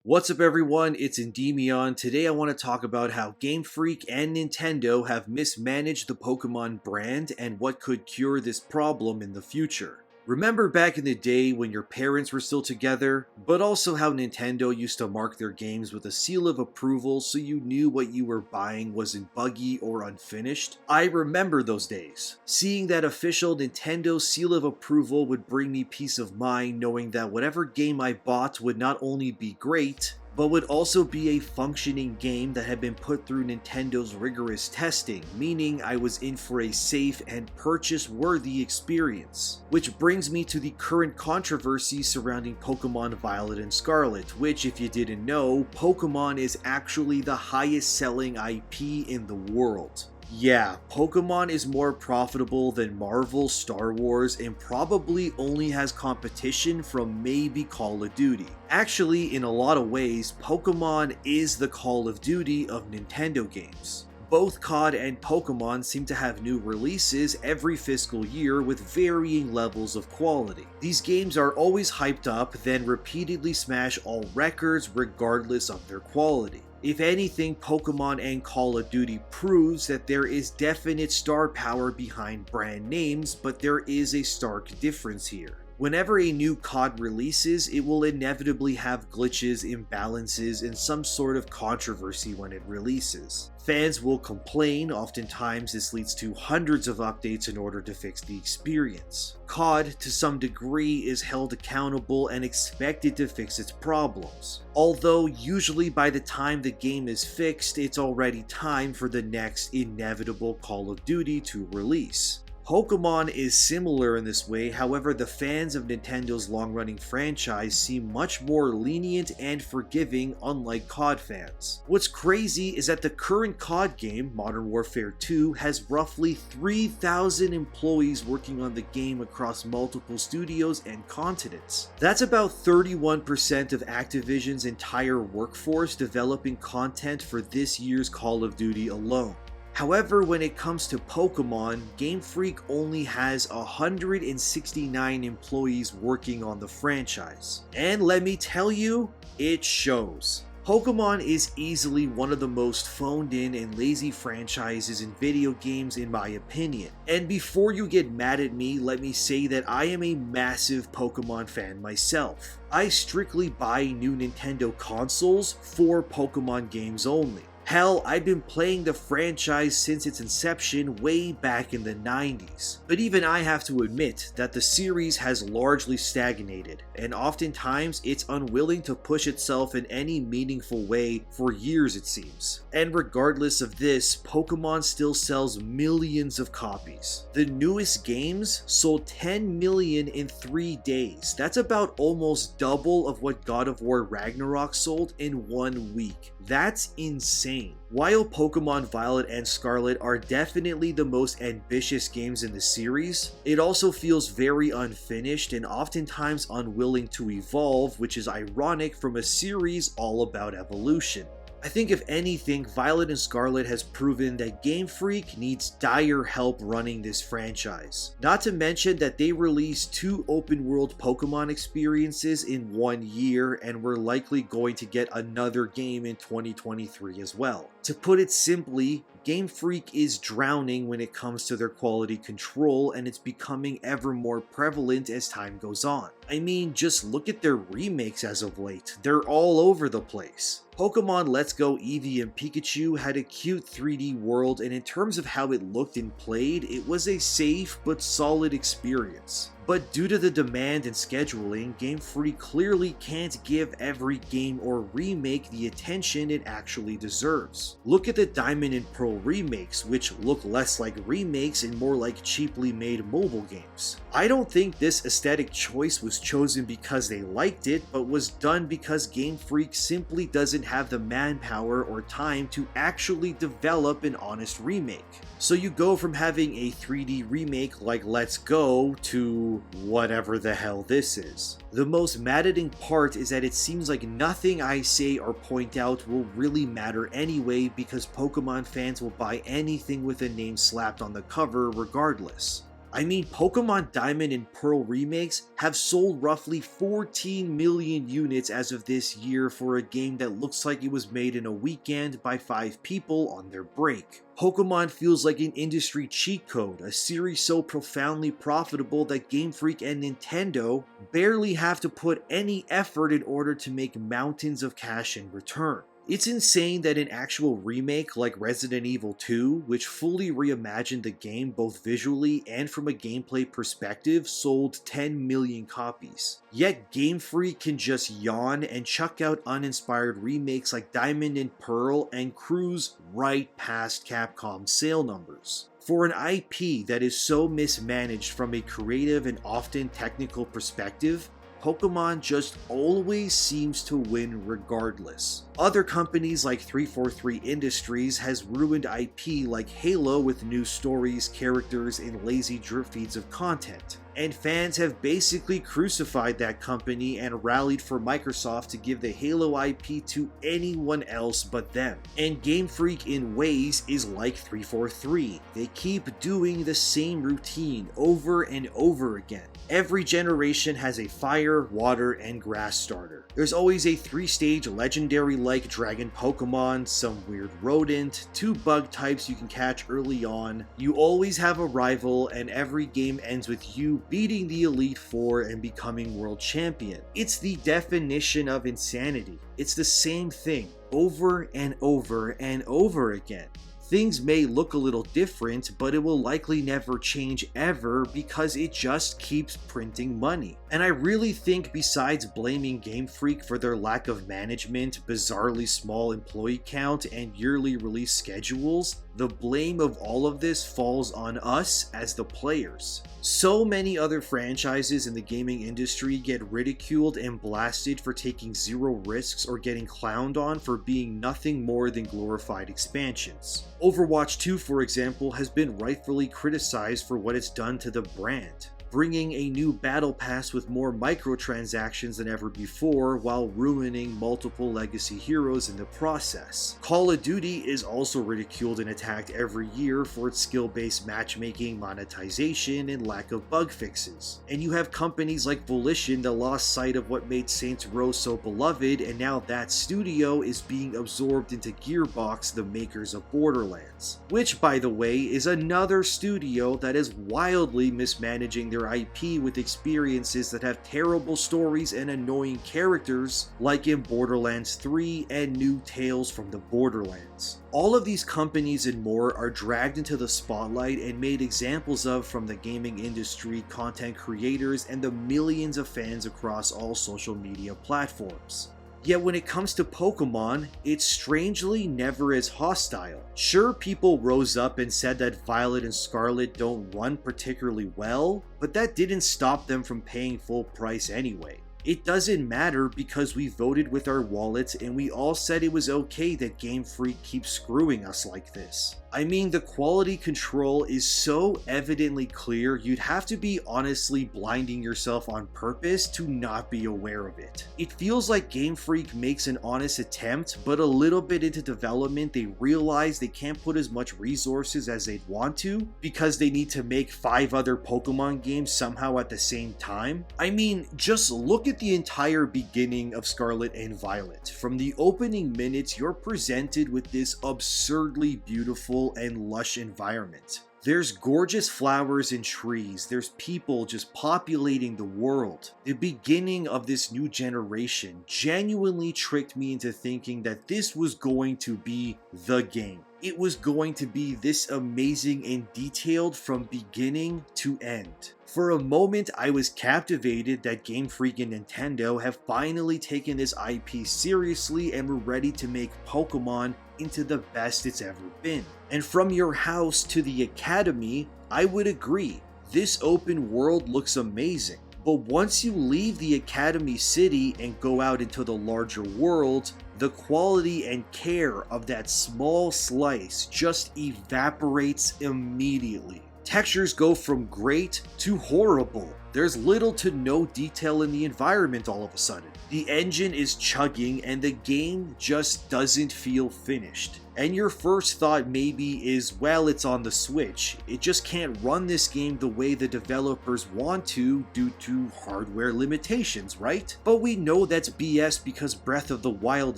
What's up everyone, it's Endymion. Today I want to talk about how Game Freak and Nintendo have mismanaged the Pokemon brand and what could cure this problem in the future. Remember back in the day when your parents were still together, but also how Nintendo used to mark their games with a seal of approval so you knew what you were buying wasn't buggy or unfinished? I remember those days. Seeing that official Nintendo seal of approval would bring me peace of mind knowing that whatever game I bought would not only be great, but would also be a functioning game that had been put through Nintendo's rigorous testing, meaning I was in for a safe and purchase-worthy experience. Which brings me to the current controversy surrounding Pokemon Violet and Scarlet, which, if you didn't know, Pokemon is actually the highest-selling IP in the world. Yeah, Pokemon is more profitable than Marvel, Star Wars, and probably only has competition from maybe Call of Duty. Actually, in a lot of ways, Pokemon is the Call of Duty of Nintendo games. Both COD and Pokemon seem to have new releases every fiscal year with varying levels of quality. These games are always hyped up, then repeatedly smash all records regardless of their quality. If anything, Pokemon and Call of Duty proves that there is definite star power behind brand names, but there is a stark difference here. Whenever a new COD releases, it will inevitably have glitches, imbalances, and some sort of controversy when it releases. Fans will complain, oftentimes this leads to hundreds of updates in order to fix the experience. COD, to some degree, is held accountable and expected to fix its problems. Although, usually by the time the game is fixed, it's already time for the next inevitable Call of Duty to release. Pokemon is similar in this way, however the fans of Nintendo's long-running franchise seem much more lenient and forgiving, unlike COD fans. What's crazy is that the current COD game, Modern Warfare 2, has roughly 3,000 employees working on the game across multiple studios and continents. That's about 31% of Activision's entire workforce developing content for this year's Call of Duty alone. However, when it comes to Pokemon, Game Freak only has 169 employees working on the franchise. And let me tell you, it shows. Pokemon is easily one of the most phoned in and lazy franchises in video games in my opinion. And before you get mad at me, let me say that I am a massive Pokemon fan myself. I strictly buy new Nintendo consoles for Pokemon games only. Hell, I've been playing the franchise since its inception way back in the 90s. But even I have to admit that the series has largely stagnated, and oftentimes it's unwilling to push itself in any meaningful way for years it seems. And regardless of this, Pokemon still sells millions of copies. The newest games sold 10 million in 3 days. That's about almost double of what God of War Ragnarok sold in 1 week. That's insane. While Pokemon Violet and Scarlet are definitely the most ambitious games in the series, it also feels very unfinished and oftentimes unwilling to evolve, which is ironic from a series all about evolution. I think if anything, Violet and Scarlet has proven that Game Freak needs dire help running this franchise. Not to mention that they released 2 open-world Pokemon experiences in 1 year, and we're likely going to get another game in 2023 as well. To put it simply, Game Freak is drowning when it comes to their quality control, and it's becoming ever more prevalent as time goes on. I mean, just look at their remakes as of late. They're all over the place. Pokemon Let's Go Eevee and Pikachu had a cute 3D world, and in terms of how it looked and played, it was a safe but solid experience. But due to the demand and scheduling, Game Freak clearly can't give every game or remake the attention it actually deserves. Look at the Diamond and Pearl remakes, which look less like remakes and more like cheaply made mobile games. I don't think this aesthetic choice was chosen because they liked it, but was done because Game Freak simply doesn't have the manpower or time to actually develop an honest remake. So you go from having a 3D remake like Let's Go to whatever the hell this is. The most maddening part is that it seems like nothing I say or point out will really matter anyway because Pokemon fans will buy anything with a name slapped on the cover regardless. I mean, Pokemon Diamond and Pearl remakes have sold roughly 14 million units as of this year for a game that looks like it was made in a weekend by 5 people on their break. Pokemon feels like an industry cheat code, a series so profoundly profitable that Game Freak and Nintendo barely have to put any effort in order to make mountains of cash in return. It's insane that an actual remake like Resident Evil 2, which fully reimagined the game both visually and from a gameplay perspective, sold 10 million copies. Yet Game Freak can just yawn and chuck out uninspired remakes like Diamond and Pearl and cruise right past Capcom's sale numbers. For an IP that is so mismanaged from a creative and often technical perspective, Pokemon just always seems to win regardless. Other companies like 343 Industries has ruined IP like Halo with new stories, characters, and lazy drip feeds of content. And fans have basically crucified that company and rallied for Microsoft to give the Halo IP to anyone else but them. And Game Freak in ways is like 343. They keep doing the same routine over and over again. Every generation has a fire, water, and grass starter. There's always a 3-stage legendary-like dragon Pokemon, some weird rodent, 2 bug types you can catch early on. You always have a rival, and every game ends with you beating the Elite Four and becoming world champion. It's the definition of insanity. It's the same thing over and over and over again. Things may look a little different, but it will likely never change ever because it just keeps printing money. And I really think besides blaming Game Freak for their lack of management, bizarrely small employee count, and yearly release schedules, the blame of all of this falls on us as the players. So many other franchises in the gaming industry get ridiculed and blasted for taking zero risks or getting clowned on for being nothing more than glorified expansions. Overwatch 2, for example, has been rightfully criticized for what it's done to the brand, bringing a new battle pass with more microtransactions than ever before while ruining multiple legacy heroes in the process. Call of Duty is also ridiculed and attacked every year for its skill-based matchmaking, monetization, and lack of bug fixes. And you have companies like Volition that lost sight of what made Saints Row so beloved, and now that studio is being absorbed into Gearbox, the makers of Borderlands. Which, by the way, is another studio that is wildly mismanaging their IP with experiences that have terrible stories and annoying characters, like in Borderlands 3 and new Tales from the Borderlands. All of these companies and more are dragged into the spotlight and made examples of from the gaming industry, content creators, and the millions of fans across all social media platforms. Yet when it comes to Pokemon, it's strangely never as hostile. Sure, people rose up and said that Violet and Scarlet don't run particularly well, but that didn't stop them from paying full price anyway. It doesn't matter because we voted with our wallets and we all said it was okay that Game Freak keeps screwing us like this. I mean, the quality control is so evidently clear, you'd have to be honestly blinding yourself on purpose to not be aware of it. It feels like Game Freak makes an honest attempt, but a little bit into development they realize they can't put as much resources as they'd want to because they need to make 5 other Pokemon games somehow at the same time. I mean, just look at the entire beginning of Scarlet and Violet. From the opening minutes, you're presented with this absurdly beautiful and lush environment. There's gorgeous flowers and trees, there's people just populating the world. The beginning of this new generation genuinely tricked me into thinking that this was going to be the game. It was going to be this amazing and detailed from beginning to end. For a moment, I was captivated that Game Freak and Nintendo have finally taken this IP seriously and were ready to make Pokemon into the best it's ever been. And from your house to the academy, I would agree. This open world looks amazing. But once you leave the Academy City and go out into the larger world, the quality and care of that small slice just evaporates immediately. Textures go from great to horrible. There's little to no detail in the environment all of a sudden. The engine is chugging and the game just doesn't feel finished. And your first thought maybe is, well, it's on the Switch. It just can't run this game the way the developers want to due to hardware limitations, right? But we know that's BS because Breath of the Wild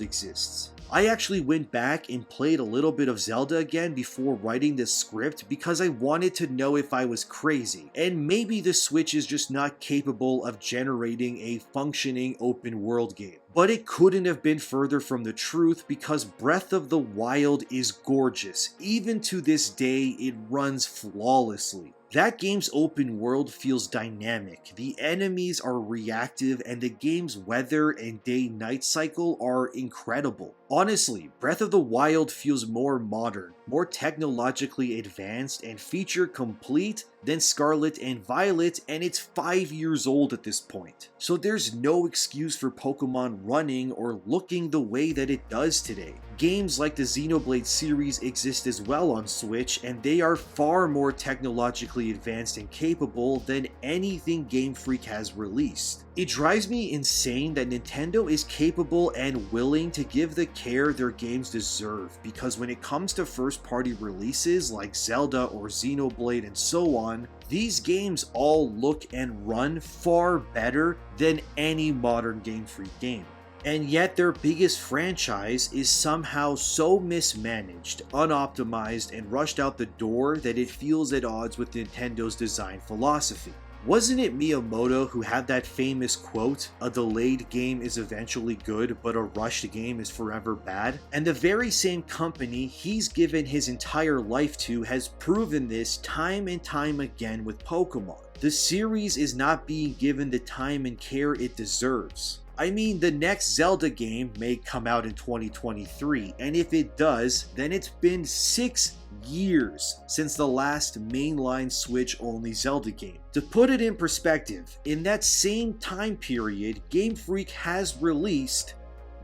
exists. I actually went back and played a little bit of Zelda again before writing this script because I wanted to know if I was crazy, and maybe the Switch is just not capable of generating a functioning open world game. But it couldn't have been further from the truth because Breath of the Wild is gorgeous. Even to this day, it runs flawlessly. That game's open world feels dynamic, the enemies are reactive, and the game's weather and day-night cycle are incredible. Honestly, Breath of the Wild feels more modern, more technologically advanced, and feature complete than Scarlet and Violet, and it's 5 years old at this point. So there's no excuse for Pokemon running or looking the way that it does today. Games like the Xenoblade series exist as well on Switch, and they are far more technologically advanced and capable than anything Game Freak has released. It drives me insane that Nintendo is capable and willing to give the care their games deserve, because when it comes to first-party releases like Zelda or Xenoblade and so on, these games all look and run far better than any modern Game Freak game. And yet their biggest franchise is somehow so mismanaged, unoptimized, and rushed out the door that it feels at odds with Nintendo's design philosophy. Wasn't it Miyamoto who had that famous quote, "A delayed game is eventually good, but a rushed game is forever bad"? And the very same company he's given his entire life to has proven this time and time again with Pokemon. The series is not being given the time and care it deserves. I mean, the next Zelda game may come out in 2023, and if it does, then it's been 6 years since the last mainline Switch-only Zelda game. To put it in perspective, in that same time period, Game Freak has released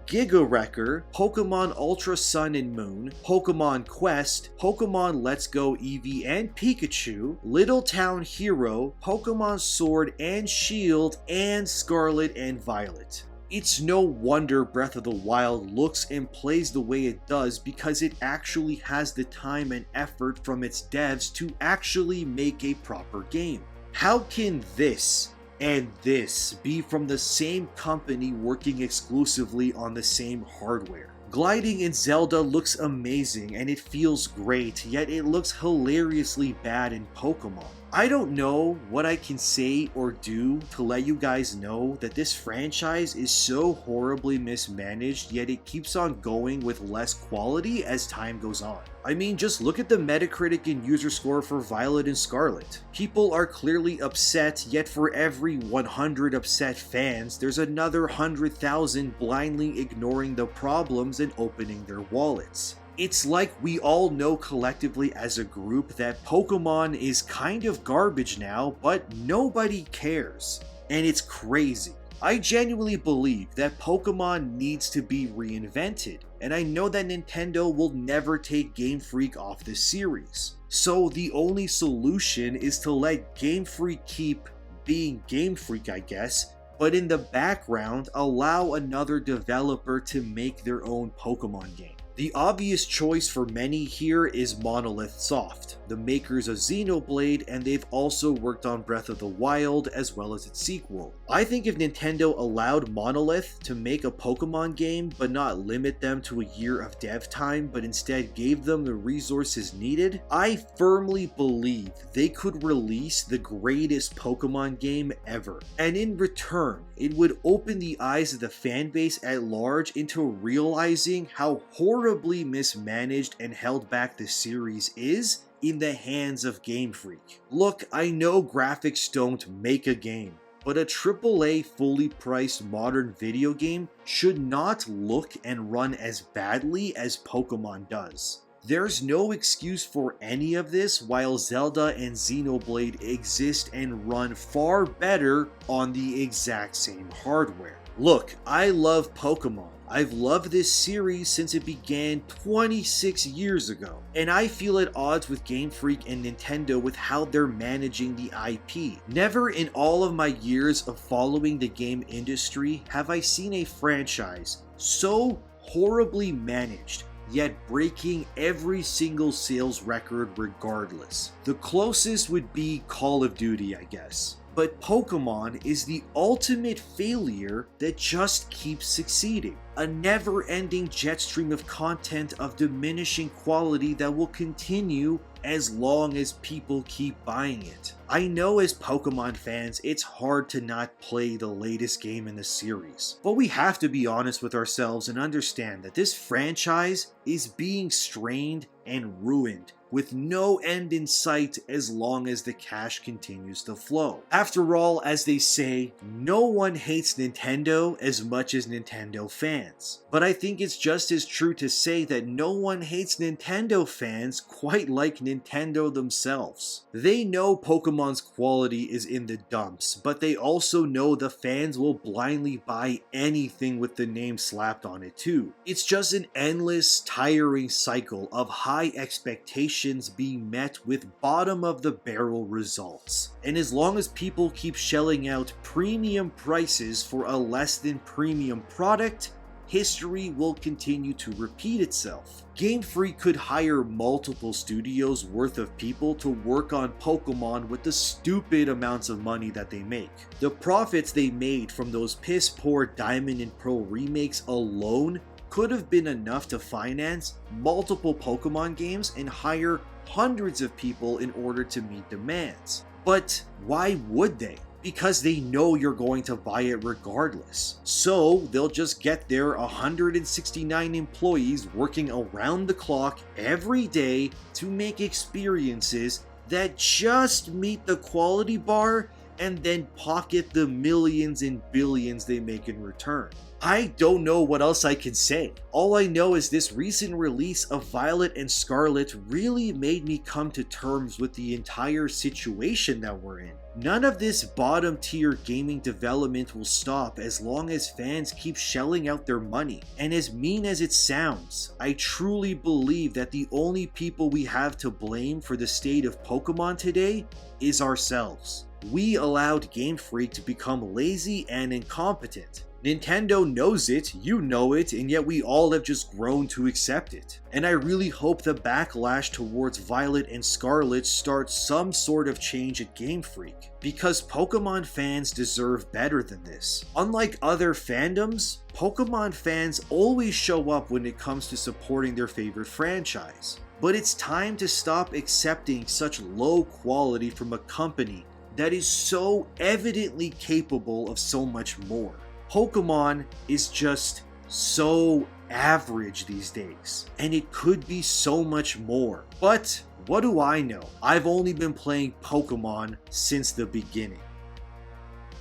Giga Wrecker, Pokemon Ultra Sun and Moon, Pokemon Quest, Pokemon Let's Go Eevee and Pikachu, Little Town Hero, Pokemon Sword and Shield, and Scarlet and Violet. It's no wonder Breath of the Wild looks and plays the way it does because it actually has the time and effort from its devs to actually make a proper game. How can this and this be from the same company working exclusively on the same hardware? Gliding in Zelda looks amazing and it feels great, yet it looks hilariously bad in Pokemon. I don't know what I can say or do to let you guys know that this franchise is so horribly mismanaged, yet it keeps on going with less quality as time goes on. I mean, just look at the Metacritic and user score for Violet and Scarlet. People are clearly upset, yet for every 100 upset fans, there's another 100,000 blindly ignoring the problems and opening their wallets. It's like we all know collectively as a group that Pokemon is kind of garbage now, but nobody cares. And it's crazy. I genuinely believe that Pokemon needs to be reinvented, and I know that Nintendo will never take Game Freak off the series. So the only solution is to let Game Freak keep being Game Freak, I guess, but in the background allow another developer to make their own Pokemon game. The obvious choice for many here is Monolith Soft, the makers of Xenoblade, and they've also worked on Breath of the Wild as well as its sequel. I think if Nintendo allowed Monolith to make a Pokemon game but not limit them to a year of dev time but instead gave them the resources needed, I firmly believe they could release the greatest Pokemon game ever. And in return, it would open the eyes of the fanbase at large into realizing how horribly mismanaged and held back the series is in the hands of Game Freak. Look, I know graphics don't make a game, but a AAA fully priced modern video game should not look and run as badly as Pokemon does. There's no excuse for any of this while Zelda and Xenoblade exist and run far better on the exact same hardware. Look, I love Pokemon, I've loved this series since it began 26 years ago, and I feel at odds with Game Freak and Nintendo with how they're managing the IP. Never in all of my years of following the game industry have I seen a franchise so horribly managed, yet breaking every single sales record regardless. The closest would be Call of Duty, I guess. But Pokemon is the ultimate failure that just keeps succeeding. A never-ending jet stream of content of diminishing quality that will continue as long as people keep buying it. I know as Pokemon fans, it's hard to not play the latest game in the series, but we have to be honest with ourselves and understand that this franchise is being strained and ruined with no end in sight as long as the cash continues to flow. After all, as they say, no one hates Nintendo as much as Nintendo fans. But I think it's just as true to say that no one hates Nintendo fans quite like Nintendo themselves. They know Pokemon's quality is in the dumps, but they also know the fans will blindly buy anything with the name slapped on it too. It's just an endless, tiring cycle of high expectations being met with bottom of the barrel results. And as long as people keep shelling out premium prices for a less than premium product, history will continue to repeat itself. Game Freak could hire multiple studios worth of people to work on Pokemon with the stupid amounts of money that they make. The profits they made from those piss poor Diamond and Pearl remakes alone could have been enough to finance multiple Pokemon games and hire hundreds of people in order to meet demands. But why would they? Because they know you're going to buy it regardless. So they'll just get their 169 employees working around the clock every day to make experiences that just meet the quality bar and then pocket the millions and billions they make in return. I don't know what else I can say. All I know is this recent release of Violet and Scarlet really made me come to terms with the entire situation that we're in. None of this bottom tier gaming development will stop as long as fans keep shelling out their money. And as mean as it sounds, I truly believe that the only people we have to blame for the state of Pokemon today is ourselves. We allowed Game Freak to become lazy and incompetent. Nintendo knows it, you know it, and yet we all have just grown to accept it. And I really hope the backlash towards Violet and Scarlet starts some sort of change at Game Freak, because Pokemon fans deserve better than this. Unlike other fandoms, Pokemon fans always show up when it comes to supporting their favorite franchise. But it's time to stop accepting such low quality from a company that is so evidently capable of so much more. Pokemon is just so average these days, and it could be so much more. But what do I know? I've only been playing Pokemon since the beginning.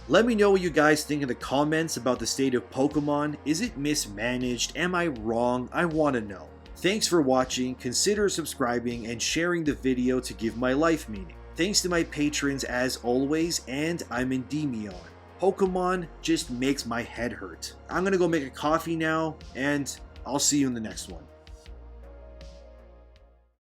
Let me know what you guys think in the comments about the state of Pokemon. Is it mismanaged? Am I wrong? I want to know. Thanks for watching. Consider subscribing and sharing the video to give my life meaning. Thanks to my patrons as always, and I'm Endymion. Pokemon just makes my head hurt. I'm gonna go make a coffee now, and I'll see you in the next one.